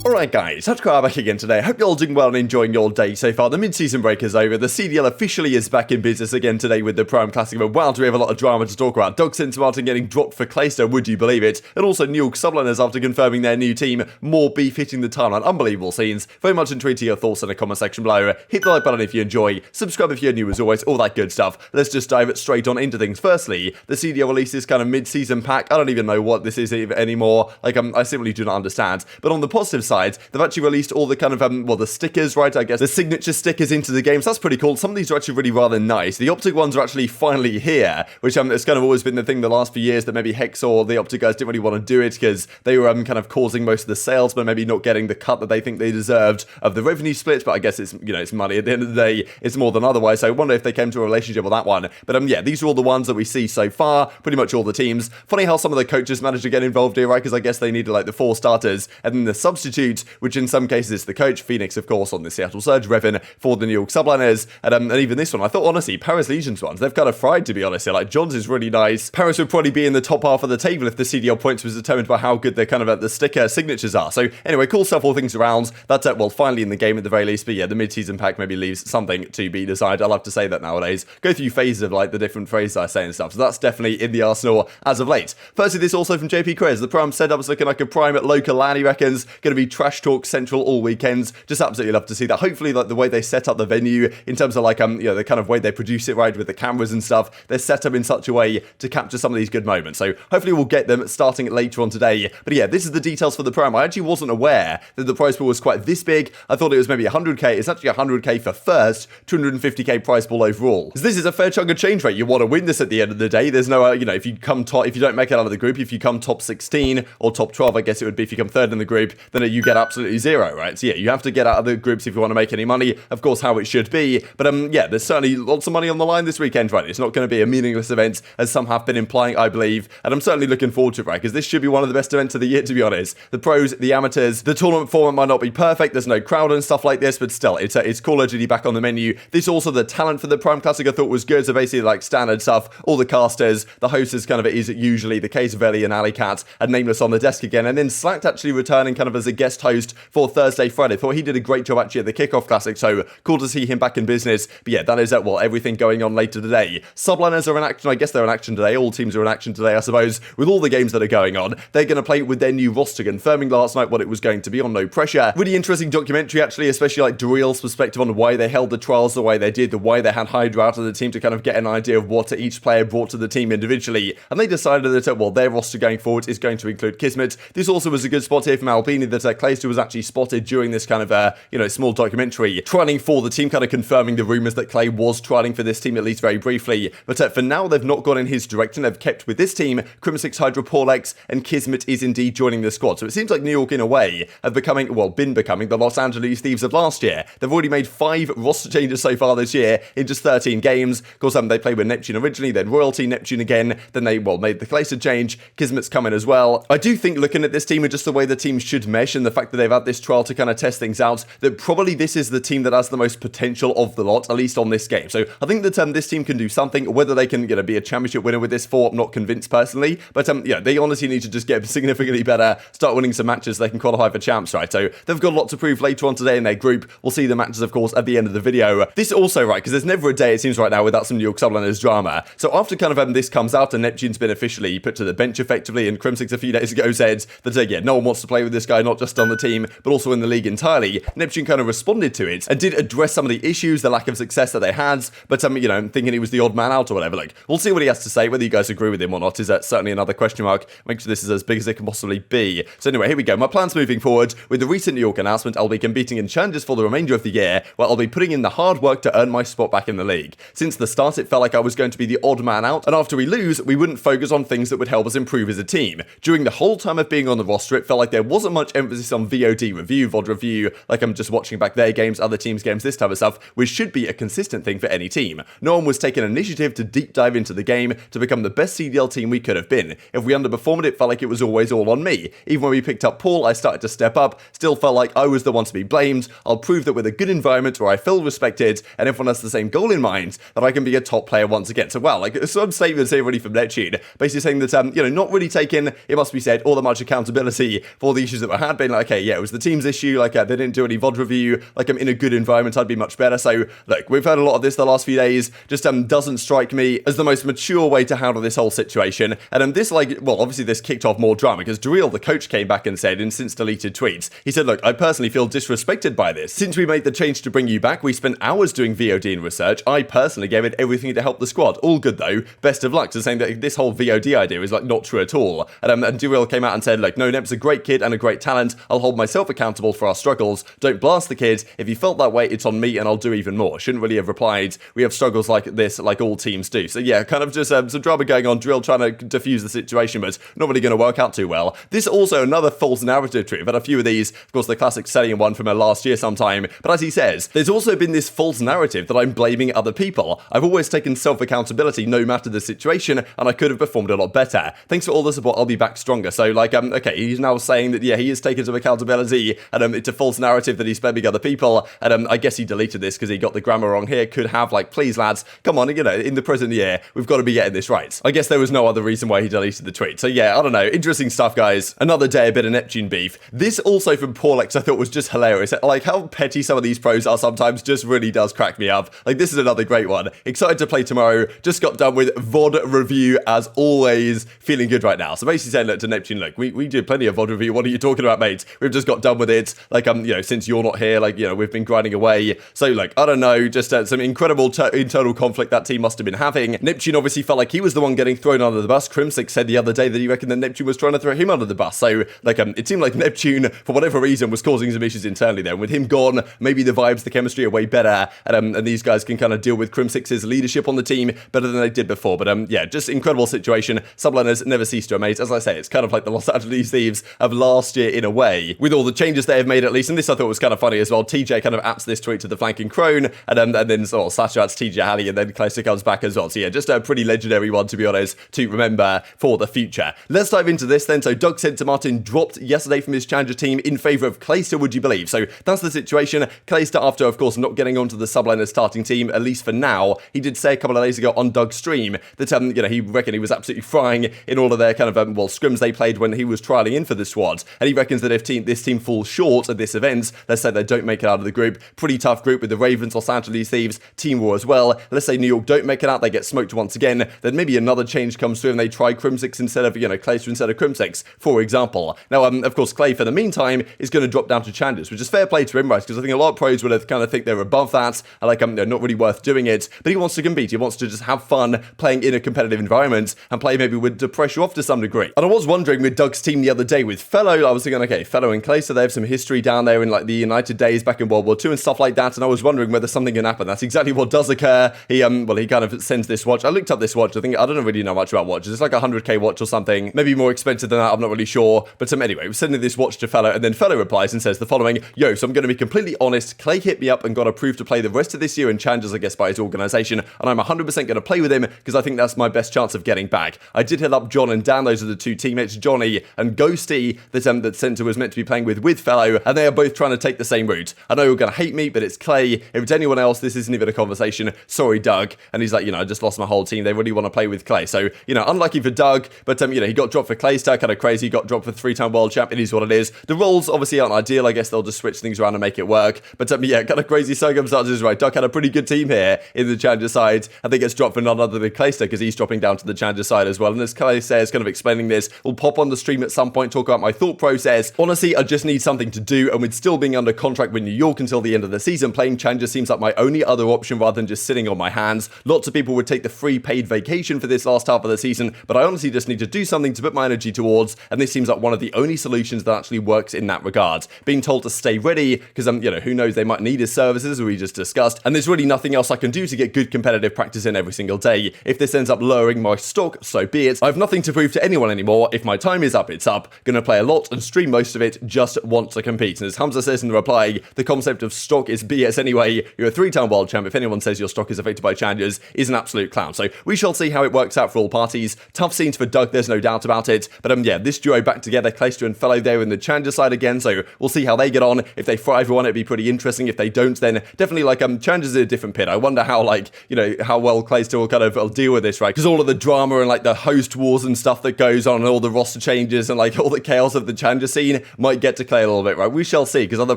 Alright guys, TacticalRab back again today. Hope you're all doing well and enjoying your day so far. The mid-season break is over. The CDL officially is back in business again today with the Pro-Am Classic. But wow, do we have a lot of drama to talk about. Doug Censor getting dropped for Clayster, would you believe it? And also New York subliners after confirming their new team. More beef hitting the timeline. Unbelievable scenes. Very much intrigued to your thoughts in the comment section below. Hit the like button if you enjoy. Subscribe if you're new as always. All that good stuff. Let's just dive straight on into things. Firstly, the CDL releases kind of mid-season pack. I don't even know what this is anymore. I simply do not understand. But on the positive side, they've actually released all the kind of, the stickers, right? I guess the signature stickers into the game. So that's pretty cool. Some of these are actually really rather nice. The Optic ones are actually finally here, which it's kind of always been the thing the last few years that maybe Hex or the Optic guys didn't really want to do it because they were kind of causing most of the sales, but maybe not getting the cut that they think they deserved of the revenue split. But I guess it's, it's money. At the end of the day, it's more than otherwise. So I wonder if they came to a relationship with that one. But yeah, these are all the ones that we see so far. Pretty much all the teams. Funny how some of the coaches managed to get involved here, right? Because I guess they needed like the 4 starters and then the substitute, which in some cases is the coach. Phoenix, of course, on the Seattle Surge, Revan for the New York subliners, and even this one, I thought, honestly, Paris Legion's ones, they've kind of fried, to be honest here. Like, John's is really nice. Paris would probably be in the top half of the table if the CDL points was determined by how good their kind of the sticker signatures are. So, anyway, cool stuff, all things around. That's, well, finally in the game at the very least, but yeah, the mid-season pack maybe leaves something to be decided. I love to say that nowadays. Go through phases of, like, the different phrases I say and stuff, so that's definitely in the arsenal as of late. Firstly, this also from JP Krez. The Pro-Am setup is looking like a prime at local LAN, he reckons. Going to be trash talk central all weekends. Just absolutely love to see that. Hopefully, like the way they set up the venue in terms of like the kind of way they produce it, right, with the cameras and stuff, they're set up in such a way to capture some of these good moments. So hopefully we'll get them starting later on today. But yeah, this is the details for the Pro-Am. I actually wasn't aware that the prize pool was quite this big. I thought it was maybe 100k. It's actually 100k for first, 250k prize pool overall. So this is a fair chunk of change rate. You want to win this at the end of the day. There's no, if you come top, if you don't make it out of the group, if you come top 16 or top 12, I guess it would be if you come third in the group, then you get absolutely zero, right? So yeah, you have to get out of the groups if you want to make any money, of course, how it should be. But yeah, there's certainly lots of money on the line this weekend, right? It's not going to be a meaningless event, as some have been implying, I believe. And I'm certainly looking forward to it, right? Because this should be one of the best events of the year, to be honest. The pros, the amateurs, the tournament format might not be perfect. There's no crowd and stuff like this, but still, it's cool urgently back on the menu. This also, the talent for the Pro-Am Classic I thought was good. So basically, like standard stuff, all the casters, the host is kind of is usually the case of Ellie and Alleycat, and Nameless on the desk again. And then Slacked actually returning kind of as a guest host for Thursday, Friday. Thought he did a great job actually at the kickoff classic, so cool to see him back in business. But yeah, that is everything going on later today. Subliners are in action. I guess they're in action today. All teams are in action today, I suppose, with all the games that are going on. They're going to play with their new roster, confirming last night what it was going to be on No Pressure. Really interesting documentary, actually, especially like Guerrillas' perspective on why they held the trials the way they did, the why they had Hydra out of the team to kind of get an idea of what each player brought to the team individually. And they decided that, their roster going forward is going to include Kismet. This also was a good spot here from Albini that Clayster was actually spotted during this kind of, small documentary, trialing for the team, kind of confirming the rumours that Clay was trialing for this team, at least very briefly. But for now, they've not gone in his direction. They've kept with this team. Crimsix, Hydra, Porlex, and Kismet is indeed joining the squad. So it seems like New York, in a way, have been becoming the Los Angeles Thieves of last year. They've already made 5 roster changes so far this year in just 13 games. Of course, they played with Neptune originally, then Royalty, Neptune again, then they, made the Clayster change. Kismet's coming as well. I do think, looking at this team and just the way the team should mesh and the fact that they've had this trial to kind of test things out, that probably this is the team that has the most potential of the lot, at least on this game. So I think that this team can do something. Whether they can be a championship winner with this I'm not convinced personally, but they honestly need to just get significantly better, start winning some matches, they can qualify for champs, right? So they've got a lot to prove later on today in their group. We'll see the matches, of course, at the end of the video. This also, right, because there's never a day, it seems right now, without some New York subliners drama. So after kind of this comes out and Neptune's been officially put to the bench effectively, and Crimsix a few days ago said that no one wants to play with this guy, not just on the team, but also in the league entirely, Neptune kind of responded to it and did address some of the issues, the lack of success that they had, but thinking he was the odd man out or whatever. Like, we'll see what he has to say. Whether you guys agree with him or not is certainly another question mark. Make sure this is as big as it can possibly be. So anyway, here we go. My plans moving forward. With the recent New York announcement, I'll be competing in challenges for the remainder of the year, where I'll be putting in the hard work to earn my spot back in the league. Since the start, it felt like I was going to be the odd man out, and after we lose, we wouldn't focus on things that would help us improve as a team. During the whole time of being on the roster, it felt like there wasn't much emphasis on VOD review, VOD review, like I'm just watching back their games, other teams' games, this type of stuff, which should be a consistent thing for any team. No one was taking initiative to deep dive into the game to become the best CDL team we could have been. If we underperformed, it felt like it was always all on me. Even when we picked up Paul, I started to step up, still felt like I was the one to be blamed. I'll prove that with a good environment where I feel respected and everyone has the same goal in mind, that I can be a top player once again. So well, like some statements here really from Neptune, basically saying that, not really taking, it must be said, all that much accountability for the issues that were had, being like, okay, yeah, it was the team's issue, like they didn't do any VOD review, like I'm in a good environment, I'd be much better. So look, we've heard a lot of this the last few days, just doesn't strike me as the most mature way to handle this whole situation. And this obviously this kicked off more drama because Drazah, the coach, came back and said in since deleted tweets, he said, look, I personally feel disrespected by this. Since we made the change to bring you back, we spent hours doing VOD and research. I personally gave it everything to help the squad. All good though, best of luck. So saying that this whole VOD idea is like not true at all. And Drazah came out and said, like, no, Nep's a great kid and a great talent. I'll hold myself accountable for our struggles. Don't blast the kid. If you felt that way, it's on me and I'll do even more. Shouldn't really have replied, we have struggles like this, like all teams do. So yeah, kind of just some drama going on. Drill trying to diffuse the situation, but not really going to work out too well. This also another false narrative tweet. I've had a few of these, of course, the classic Cellium one from last year sometime. But as he says, there's also been this false narrative that I'm blaming other people. I've always taken self-accountability no matter the situation, and I could have performed a lot better. Thanks for all the support. I'll be back stronger. So like, okay, he's now saying that, yeah, he is taking some accountability, and it's a false narrative that he's blaming other people. And I guess he deleted this because he got the grammar wrong here. Could have, like, please lads, come on, in the present year, we've got to be getting this right. I guess there was no other reason why he deleted the tweet. So yeah, I don't know. Interesting stuff, guys. Another day, a bit of Neptune beef. This also from Porlex I thought was just hilarious. Like, how petty some of these pros are sometimes just really does crack me up. Like, this is another great one. Excited to play tomorrow. Just got done with VOD review as always. Feeling good right now. So basically saying, look, to Neptune, look, we did plenty of VOD review. What are you talking about, mate? We've just got done with it. Like, since you're not here, like, we've been grinding away. So, like, I don't know, just some incredible internal conflict that team must have been having. Neptune obviously felt like he was the one getting thrown under the bus. Crimsix said the other day that he reckoned that Neptune was trying to throw him under the bus. So, like, it seemed like Neptune, for whatever reason, was causing some issues internally there. And with him gone, maybe the vibes, the chemistry are way better. And these guys can kind of deal with Crimsix's leadership on the team better than they did before. But, yeah, just incredible situation. Subliners never cease to amaze. As I say, it's kind of like the Los Angeles Thieves of last year in a way, with all the changes they have made at least. And this I thought was kind of funny as well. TJ kind of apps this tweet to the flanking crone, and then sort of Sasha adds TJ Halley, and then Clayster comes back as well. So yeah, just a pretty legendary one, to be honest, to remember for the future. Let's dive into this then. So Doug said to Martin dropped yesterday from his challenger team in favour of Clayster, would you believe? So that's the situation. Clayster, after of course not getting onto the subliner starting team, at least for now, he did say a couple of days ago on Doug's stream that he reckoned he was absolutely frying in all of their kind of scrims they played when he was trialling in for the squad, and he reckons that if this team falls short at this event, let's say they don't make it out of the group, pretty tough group with the Ravens, Los Angeles Thieves, Team War as well. Let's say New York don't make it out, they get smoked once again, then maybe another change comes through and they try Crimsix instead of, Clayster instead of Crimsix, for example. Now, of course, Clay, for the meantime, is going to drop down to Chandlers, which is fair play to him, right? Because I think a lot of pros would have kind of think they're above that, and like, they're not really worth doing it, but he wants to compete, he wants to just have fun playing in a competitive environment, and play maybe with the pressure off to some degree. And I was wondering with Doug's team the other day with Fellow, I was thinking, okay, Fellow and Clayster, they have some history down there in like the United days back in World War II and stuff like that, and I was wondering whether something can happen. That's exactly what does occur. He kind of sends this watch. I looked up this watch. I don't really know much about watches. It's like a 100k watch or something, maybe more expensive than that, I'm not really sure. But anyway, we're sending this watch to Fellow, and then Fellow replies and says the following: yo, so I'm going to be completely honest, Clay hit me up and got approved to play the rest of this year in challenges, I guess, by his organization, and I'm 100% going to play with him because I think that's my best chance of getting back. I did hit up John and Dan, those are the two teammates, Johnny and Ghosty, that Censor was meant to be playing with Fellow, and they are both trying to take the same route. I know you're going to hate me, but it's Clay. If it's anyone else, this isn't even a conversation. Sorry, Doug. And he's like, I just lost my whole team. They really want to play with Clay. So, unlucky for Doug, but, he got dropped for Clayster, kind of crazy. He got dropped for 3-time world champ. It is what it is. The roles obviously aren't ideal. I guess they'll just switch things around and make it work. But, yeah, kind of crazy circumstances, right? Doug had a pretty good team here in the challenger side. I think it's dropped for none other than Clayster because he's dropping down to the challenger side as well. And as Clay says, kind of explaining this, we'll pop on the stream at some point, talk about my thought process. Honestly, I just need something to do, and with still being under contract with New York until the end of the season, playing challenger seems like my only other option rather than just sitting on my hands. Lots of people would take the free paid vacation for this last half of the season, but I honestly just need to do something to put my energy towards, and this seems like one of the only solutions that actually works in that regard. Being told to stay ready, because who knows, they might need his services, as we just discussed, and there's really nothing else I can do to get good competitive practice in every single day. If this ends up lowering my stock, so be it. I have nothing to prove to anyone anymore. If my time is up, it's up. Gonna play a lot and stream most of it, just want to compete. And as Hamza says in the reply, the concept of stock is BS anyway. You're a 3-time world champ. If anyone says your stock is affected by challenges, is an absolute clown. So we shall see how it works out for all parties. Tough scenes for Doug, there's no doubt about it. But yeah, this duo back together, Clayster and Fellow there in the challenger side again. So we'll see how they get on. If they fry everyone, it'd be pretty interesting. If they don't, then definitely challengers are a different pit. I wonder how how well Clayster will kind of deal with this, right? Because all of the drama and the host wars and stuff that goes on, and all the roster changes and all the chaos of the challenger scene, Octane might get to Clay a little bit, right? We shall see, because other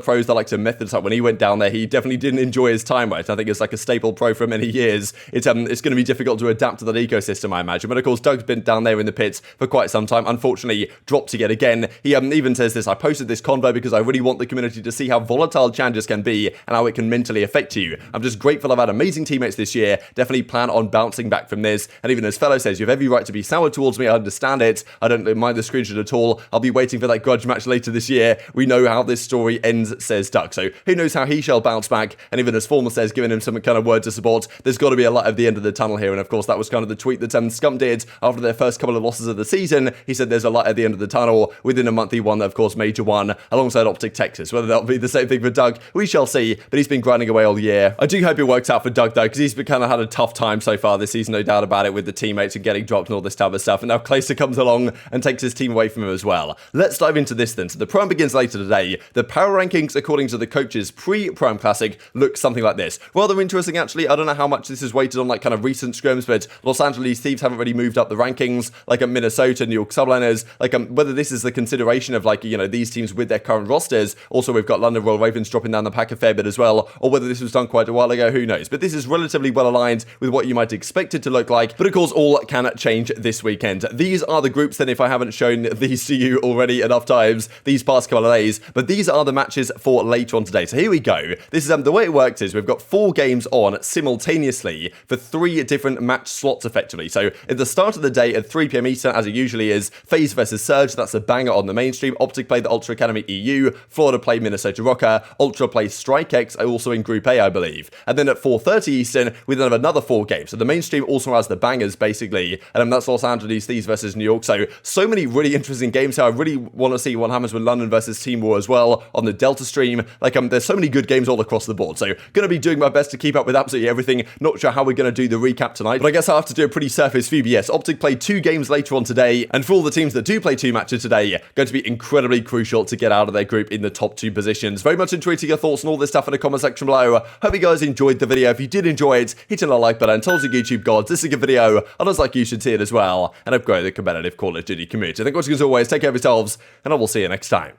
pros that like to method up, when he went down there, he definitely didn't enjoy his time, right? I think it's like a staple pro for many years. It's going to be difficult to adapt to that ecosystem, I imagine. But of course, Doug's been down there in the pits for quite some time. Unfortunately, dropped yet again. He even says this: I posted this convo because I really want the community to see how volatile challenges can be and how it can mentally affect you. I'm just grateful I've had amazing teammates this year. Definitely plan on bouncing back from this. And even as Fellow says, you have every right to be sour towards me. I understand it. I don't mind the screenshot at all. I'll be waiting for that grudge match later this year. We know how this story ends, says Doug. So who knows how he shall bounce back. And even as Former says, giving him some kind of word to support, there's got to be a light at the end of the tunnel here. And of course, that was kind of the tweet that Scump did after their first couple of losses of the season. He said there's a light at the end of the tunnel. Within a month, he won, of course, Major 1 alongside Optic Texas. Whether that'll be the same thing for Doug, we shall see. But he's been grinding away all year. I do hope it works out for Doug, though, because he's kind of had a tough time so far this season, no doubt about it, with the teammates and getting dropped and all this type of stuff. And now Clayster comes along and takes his team away from him as well. Let's dive into this then. So the Pro-Am begins later today. The power rankings, according to the coaches pre-Pro-Am Classic, look something like this. Rather interesting, actually. I don't know how much this is weighted on like kind of recent scrims, but Los Angeles Thieves haven't really moved up the rankings, like Minnesota, New York Subliners, like whether this is the consideration of like, these teams with their current rosters. Also, we've got London Royal Ravens dropping down the pack a fair bit as well, or whether this was done quite a while ago, who knows. But this is relatively well aligned with what you might expect it to look like, but of course all can change this weekend. These are the groups then, if I haven't shown these to you already enough times these past couple of days, but these are the matches for later on today. So here we go. This is the way it works is we've got 4 games on simultaneously for 3 different match slots effectively. So at the start of the day at 3 p.m. Eastern, as it usually is, FaZe versus Surge, that's a banger on the mainstream. Optic play the Ultra Academy EU, Florida play Minnesota Rokkr, Ultra play StrikeX, also in Group A, I believe. And then at 4:30 Eastern, we then have another 4 games. So the mainstream also has the bangers, basically, and that's Los Angeles Thieves versus New York. So many really interesting games here. I really want to see what happens with London versus Team War as well on the Delta stream. Like, there's so many good games all across the board. So going to be doing my best to keep up with absolutely everything. Not sure how we're going to do the recap tonight, but I guess I'll have to do a pretty surface view. But yes, Optic played 2 games later on today, and for all the teams that do play 2 matches today, going to be incredibly crucial to get out of their group in the top 2 positions. Very much enjoyed your thoughts and all this stuff in the comment section below. Hope you guys enjoyed the video. If you did enjoy it, hit a like button. Told you YouTube gods, this is a good video. Others like you should see it as well, and upgrade the competitive Call of Duty community. Thank you as always, take care of yourselves, and I will see you next time.